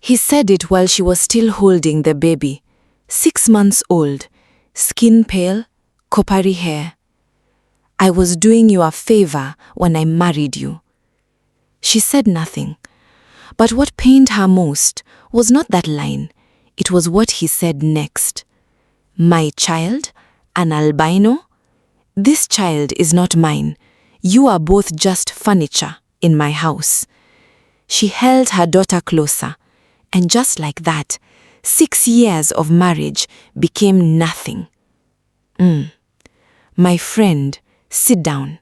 He said it while she was still holding the baby, 6 months old, skin pale, coppery hair. I was doing you a favor when I married you. She said nothing, but what pained her most was not that line, it was what he said next. My child? An albino? This child is not mine. You are both just furniture in my house. She held her daughter closer, and just like that, 6 years of marriage became nothing. My friend, sit down.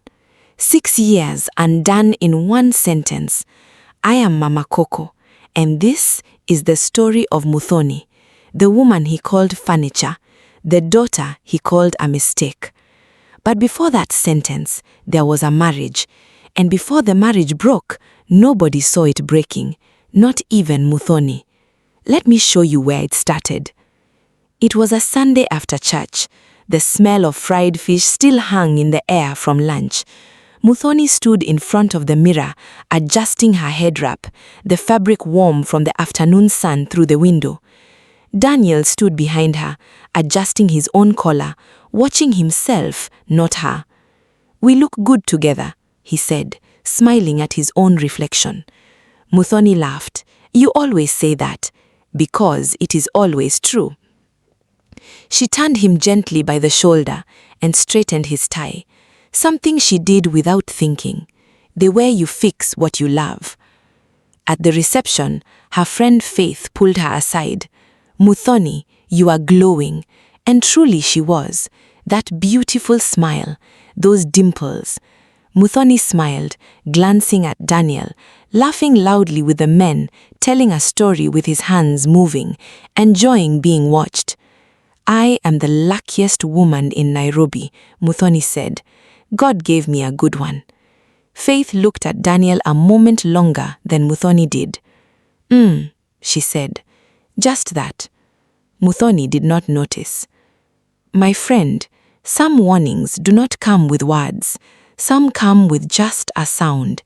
6 years undone in one sentence. I am Mama Coco, and this is the story of Muthoni, the woman he called furniture, the daughter he called a mistake. But before that sentence, there was a marriage, and before the marriage broke, nobody saw it breaking, not even Muthoni. Let me show you where it started. It was a Sunday after church. The smell of fried fish still hung in the air from lunch. Muthoni stood in front of the mirror, adjusting her head wrap, the fabric warm from the afternoon sun through the window. Daniel stood behind her, adjusting his own collar, watching himself, not her. We look good together, he said, smiling at his own reflection. Muthoni laughed. You always say that, because it is always true. She turned him gently by the shoulder and straightened his tie, something she did without thinking, the way you fix what you love. At the reception, her friend Faith pulled her aside. Muthoni, you are glowing, and truly she was. That beautiful smile, those dimples. Muthoni smiled, glancing at Daniel, laughing loudly with the men, telling a story with his hands moving, enjoying being watched. I am the luckiest woman in Nairobi, Muthoni said. God gave me a good one. Faith looked at Daniel a moment longer than Muthoni did. She said. Just that. Muthoni did not notice. My friend, some warnings do not come with words. Some come with just a sound.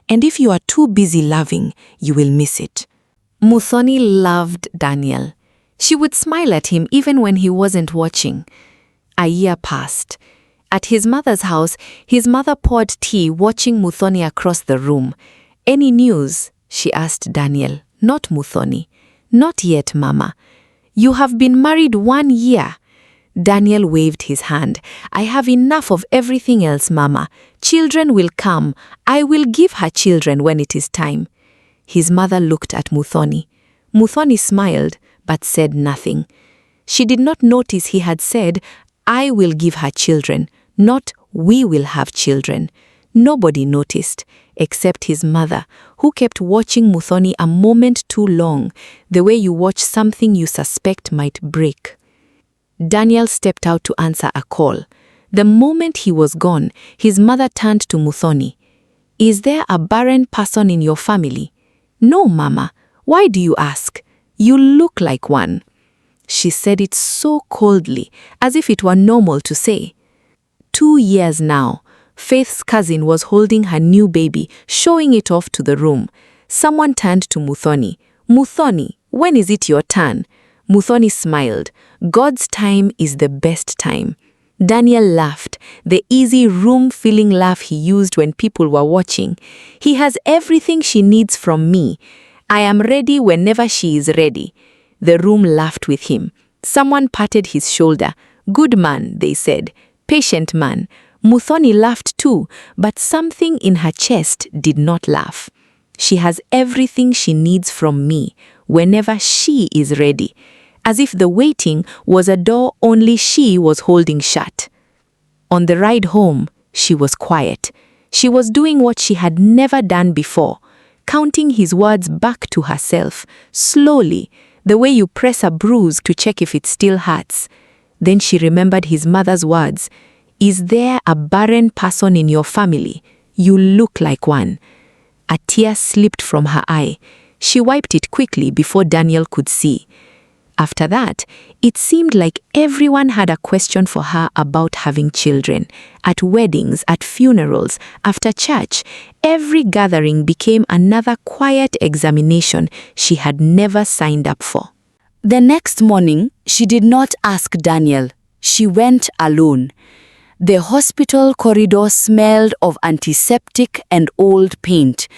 And if you are too busy loving, you will miss it. Muthoni loved Daniel. She would smile at him even when he wasn't watching. A year passed. At his mother's house, his mother poured tea watching Muthoni across the room. Any news? She asked Daniel, not Muthoni. Not yet, Mama. You have been married 1 year. Daniel waved his hand. I have enough of everything else, Mama. Children will come. I will give her children when it is time. His mother looked at Muthoni. Muthoni smiled, but said nothing. She did not notice he had said, I will give her children, not we will have children. Nobody noticed, except his mother, who kept watching Muthoni a moment too long, the way you watch something you suspect might break. Daniel stepped out to answer a call. The moment he was gone, his mother turned to Muthoni. Is there a barren person in your family? No, Mama. Why do you ask? You look like one. She said it so coldly, as if it were normal to say. 2 years now, Faith's cousin was holding her new baby, showing it off to the room. Someone turned to Muthoni. Muthoni, when is it your turn? Muthoni smiled. God's time is the best time. Daniel laughed, the easy room-filling laugh he used when people were watching. He has everything she needs from me. I am ready whenever she is ready. The room laughed with him. Someone patted his shoulder. Good man, they said. Patient man. Muthoni laughed too, but something in her chest did not laugh. She has everything she needs from me, whenever she is ready. As if the waiting was a door only she was holding shut. On the ride home, she was quiet. She was doing what she had never done before, counting his words back to herself, slowly, the way you press a bruise to check if it still hurts. Then she remembered his mother's words. Is there a barren person in your family? You look like one. A tear slipped from her eye. She wiped it quickly before Daniel could see. After that, it seemed like everyone had a question for her about having children. At weddings, at funerals, after church, every gathering became another quiet examination she had never signed up for. The next morning, she did not ask Daniel. She went alone. The hospital corridor smelled of antiseptic and old paint,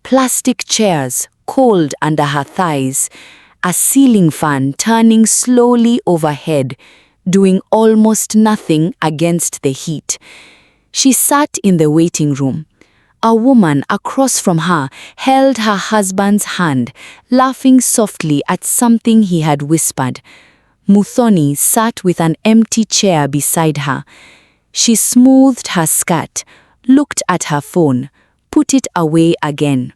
plastic chairs cold under her thighs, a ceiling fan turning slowly overhead, doing almost nothing against the heat. She sat in the waiting room. A woman across from her held her husband's hand, laughing softly at something he had whispered. Muthoni sat with an empty chair beside her. She smoothed her skirt, looked at her phone, put it away again.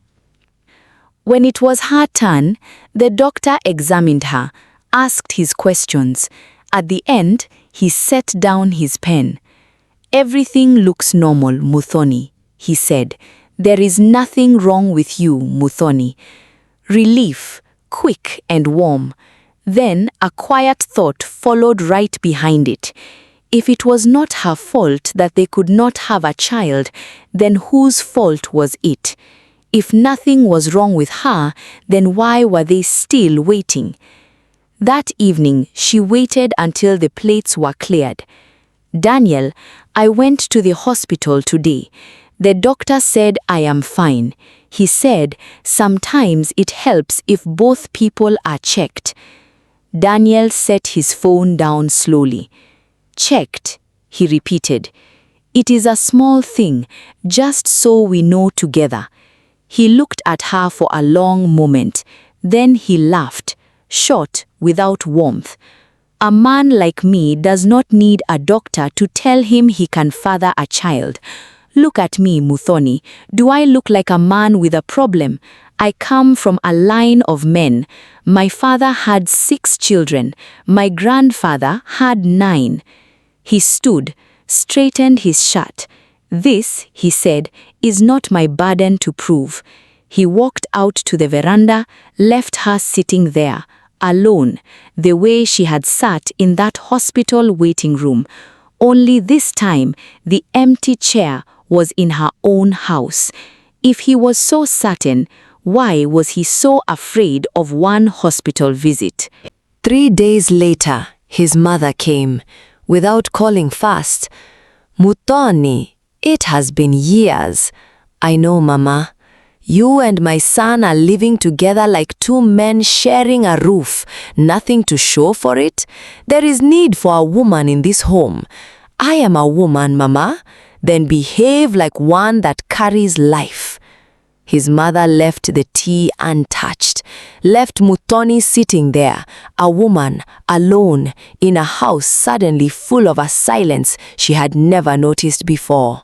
When it was her turn, the doctor examined her, asked his questions. At the end, he set down his pen. "Everything looks normal, Muthoni," he said. "There is nothing wrong with you, Muthoni." Relief, quick and warm. Then a quiet thought followed right behind it. If it was not her fault that they could not have a child, then whose fault was it? If nothing was wrong with her, then why were they still waiting? That evening, she waited until the plates were cleared. "Daniel, I went to the hospital today. The doctor said I am fine. He said sometimes it helps if both people are checked." Daniel set his phone down slowly. "Checked," he repeated. "It is a small thing, just so we know together." He looked at her for a long moment. Then he laughed, short, without warmth. "A man like me does not need a doctor to tell him he can father a child. Look at me, Muthoni. Do I look like a man with a problem? I come from a line of men. My father had 6 children. My grandfather had 9. He stood, straightened his shirt. "This," he said, "is not my burden to prove." He walked out to the veranda, left her sitting there, alone, the way she had sat in that hospital waiting room. Only this time, the empty chair was in her own house. If he was so certain, why was he so afraid of one hospital visit? 3 days later, his mother came, without calling fast. "Muthoni, it has been years." "I know, Mama. You and my son are living together like 2 men sharing a roof. Nothing to show for it. There is need for a woman in this home." "I am a woman, Mama." "Then behave like one that carries life." His mother left the tea untouched, left Muthoni sitting there, a woman, alone, in a house suddenly full of a silence she had never noticed before.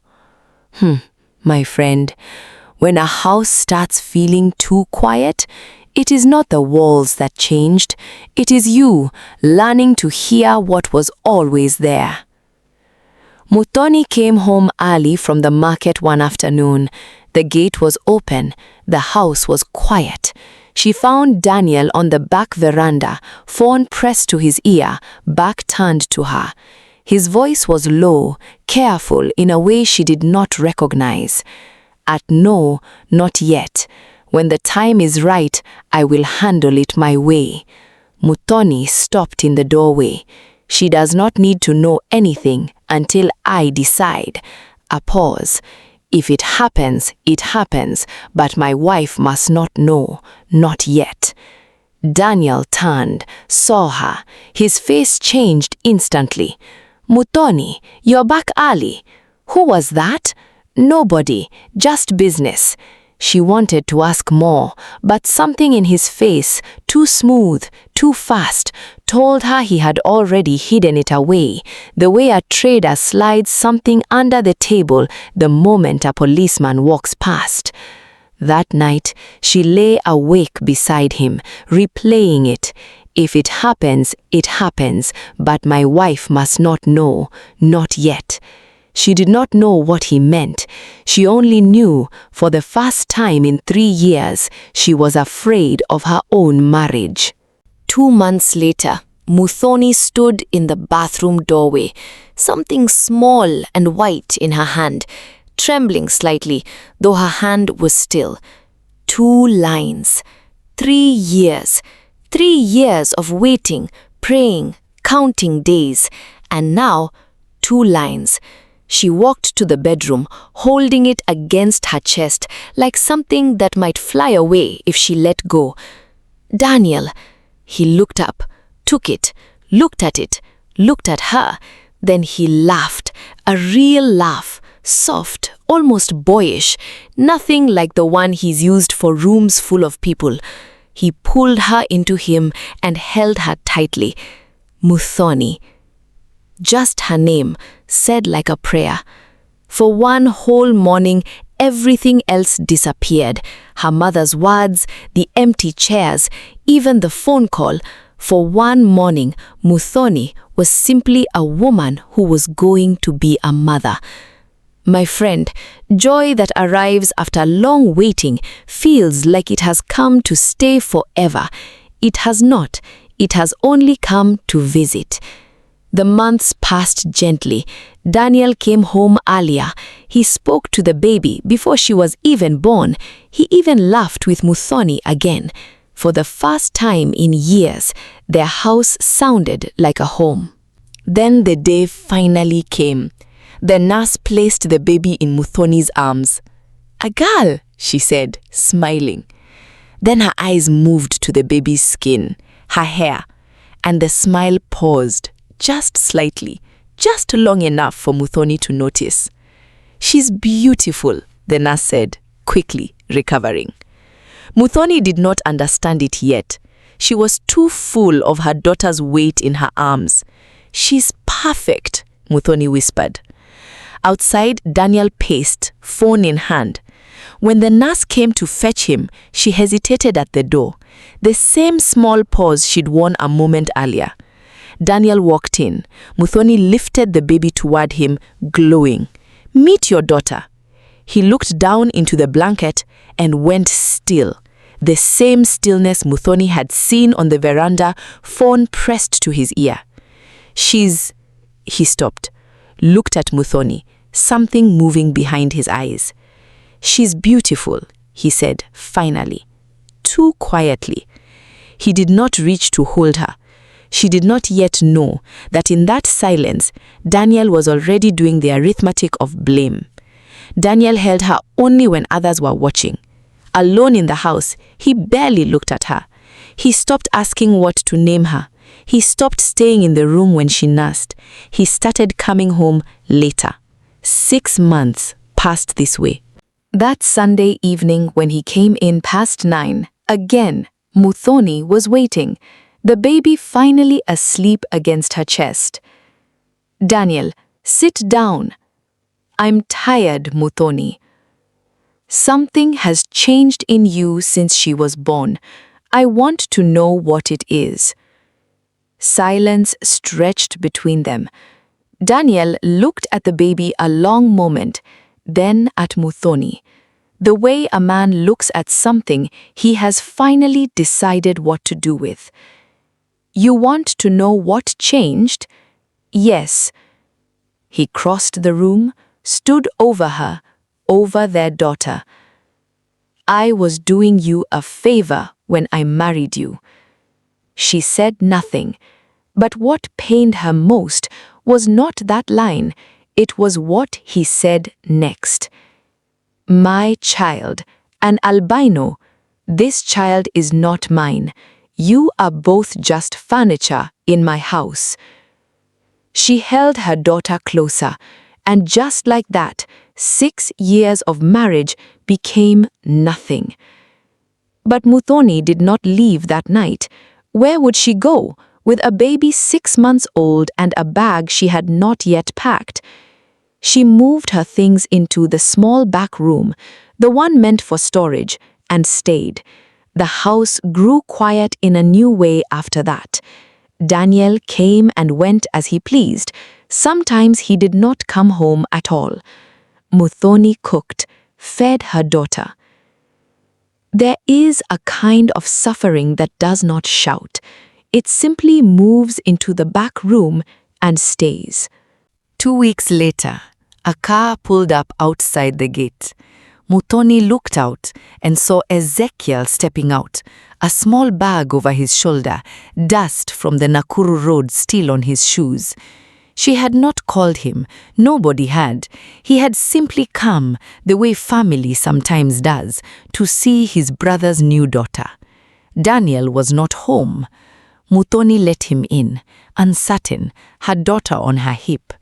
My friend, when a house starts feeling too quiet, it is not the walls that changed, it is you learning to hear what was always there. Muthoni came home early from the market one afternoon. The gate was open. The house was quiet. She found Daniel on the back veranda, phone pressed to his ear, back turned to her. His voice was low, careful in a way she did not recognize. "No, not yet. When the time is right, I will handle it my way." Muthoni stopped in the doorway. "She does not need to know anything until I decide." A pause. "If it happens, it happens, but my wife must not know, not yet." Daniel turned, saw her. His face changed instantly. "Muthoni, you're back early." "Who was that?" "Nobody, just business." She wanted to ask more, but something in his face, too smooth, too fast, told her he had already hidden it away, the way a trader slides something under the table the moment a policeman walks past. That night, she lay awake beside him, replaying it. "If it happens, it happens, but my wife must not know, not yet." She did not know what he meant. She only knew, for the first time in 3 years, she was afraid of her own marriage. 2 months later, Muthoni stood in the bathroom doorway, something small and white in her hand, trembling slightly, though her hand was still. 2 lines. 3 years. 3 years of waiting, praying, counting days. And now, 2 lines. She walked to the bedroom, holding it against her chest like something that might fly away if she let go. Daniel. He looked up, took it, looked at her. Then he laughed, a real laugh, soft, almost boyish, nothing like the one he's used for rooms full of people. He pulled her into him and held her tightly. Muthoni. Just her name, said like a prayer. For one whole morning, everything else disappeared. Her mother's words, the empty chairs, even the phone call. For one morning, Muthoni was simply a woman who was going to be a mother. My friend, joy that arrives after long waiting feels like it has come to stay forever. It has not. It has only come to visit. The months passed gently. Daniel came home earlier. He spoke to the baby before she was even born. He even laughed with Muthoni again. For the first time in years, their house sounded like a home. Then the day finally came. The nurse placed the baby in Muthoni's arms. "A girl," she said, smiling. Then her eyes moved to the baby's skin, her hair, and the smile paused. Just slightly, just long enough for Muthoni to notice. "She's beautiful," the nurse said, quickly recovering. Muthoni did not understand it yet. She was too full of her daughter's weight in her arms. "She's perfect," Muthoni whispered. Outside, Daniel paced, phone in hand. When the nurse came to fetch him, she hesitated at the door, the same small pause she'd worn a moment earlier. Daniel walked in. Muthoni lifted the baby toward him, glowing. "Meet your daughter." He looked down into the blanket and went still. The same stillness Muthoni had seen on the veranda, phone pressed to his ear. He stopped, looked at Muthoni, something moving behind his eyes. "She's beautiful," he said, finally. Too quietly. He did not reach to hold her. She did not yet know that in that silence, Daniel was already doing the arithmetic of blame. Daniel held her only when others were watching. Alone in the house, he barely looked at her. He stopped asking what to name her. He stopped staying in the room when she nursed. He started coming home later. 6 months passed this way. That Sunday evening when he came in past 9, again, Muthoni was waiting, the baby finally asleep against her chest. "Daniel, sit down." "I'm tired, Muthoni." "Something has changed in you since she was born. I want to know what it is." Silence stretched between them. Daniel looked at the baby a long moment, then at Muthoni. The way a man looks at something he has finally decided what to do with. "You want to know what changed?" "Yes." He crossed the room, stood over her, over their daughter. "I was doing you a favor when I married you." She said nothing, but what pained her most was not that line, it was what he said next. "My child, an albino. This child is not mine. You are both just furniture in my house." She held her daughter closer, and just like that, 6 years of marriage became nothing. But Muthoni did not leave that night. Where would she go, with a baby 6 months old and a bag she had not yet packed? She moved her things into the small back room, the one meant for storage, and stayed. The house grew quiet in a new way after that. Daniel came and went as he pleased. Sometimes he did not come home at all. Muthoni cooked, fed her daughter. There is a kind of suffering that does not shout. It simply moves into the back room and stays. 2 weeks later, a car pulled up outside the gate. Muthoni looked out and saw Ezekiel stepping out, a small bag over his shoulder, dust from the Nakuru road still on his shoes. She had not called him, nobody had. He had simply come, the way family sometimes does, to see his brother's new daughter. Daniel was not home. Muthoni let him in, uncertain, her daughter on her hip.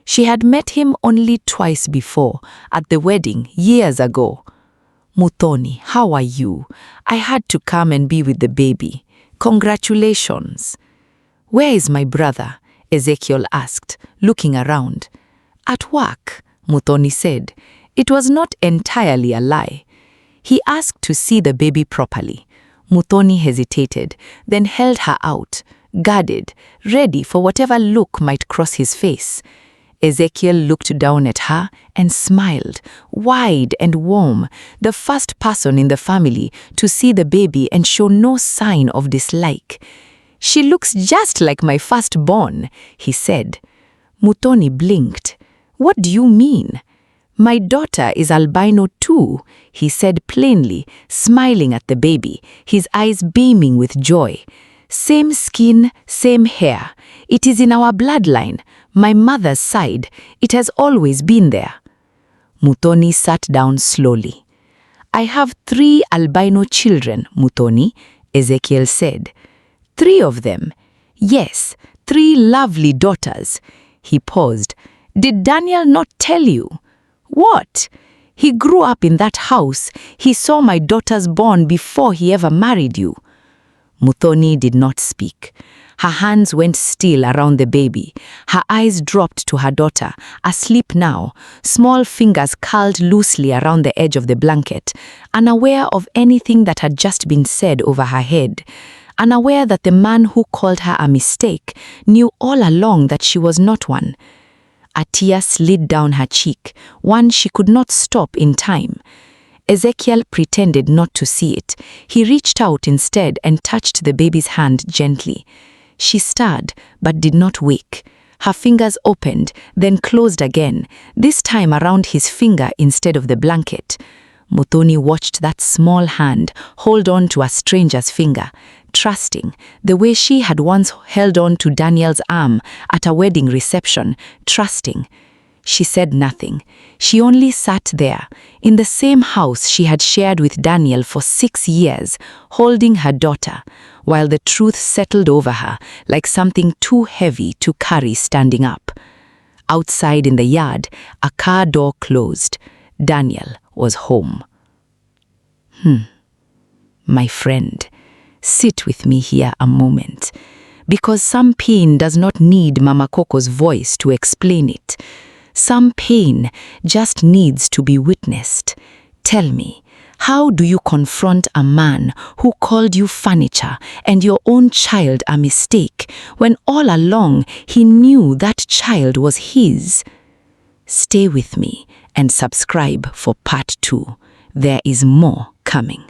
She had met him only twice before, at the wedding years ago. "Muthoni, how are you? I had to come and be with the baby. Congratulations." "Where is my brother?" Ezekiel asked, looking around. "At work," Muthoni said. It was not entirely a lie. He asked to see the baby properly. Muthoni hesitated, then held her out, guarded, ready for whatever look might cross his face. Ezekiel looked down at her and smiled, wide and warm, the first person in the family to see the baby and show no sign of dislike. "She looks just like my firstborn," he said. Muthoni blinked. "What do you mean?" "My daughter is albino too," he said plainly, smiling at the baby, his eyes beaming with joy. "Same skin, same hair. It is in our bloodline, my mother's side. It has always been there." Muthoni sat down slowly. "I have 3 albino children, Muthoni," Ezekiel said. "3 of them?" "Yes, 3 lovely daughters." He paused. "Did Daniel not tell you?" "What?" "He grew up in that house. He saw my daughters born before he ever married you." Muthoni did not speak. Her hands went still around the baby. Her eyes dropped to her daughter, asleep now, small fingers curled loosely around the edge of the blanket, unaware of anything that had just been said over her head, unaware that the man who called her a mistake knew all along that she was not one. A tear slid down her cheek, one she could not stop in time. Ezekiel pretended not to see it. He reached out instead and touched the baby's hand gently. She stirred, but did not wake. Her fingers opened, then closed again, this time around his finger instead of the blanket. Muthoni watched that small hand hold on to a stranger's finger, trusting, the way she had once held on to Daniel's arm at a wedding reception, trusting. She said nothing. She only sat there, in the same house she had shared with Daniel for 6 years, holding her daughter, while the truth settled over her like something too heavy to carry standing up. Outside in the yard, a car door closed. Daniel was home. My friend, sit with me here a moment, because some pain does not need Mama Coco's voice to explain it. Some pain just needs to be witnessed. Tell me, how do you confront a man who called you furniture and your own child a mistake when all along he knew that child was his? Stay with me and subscribe for part 2. There is more coming.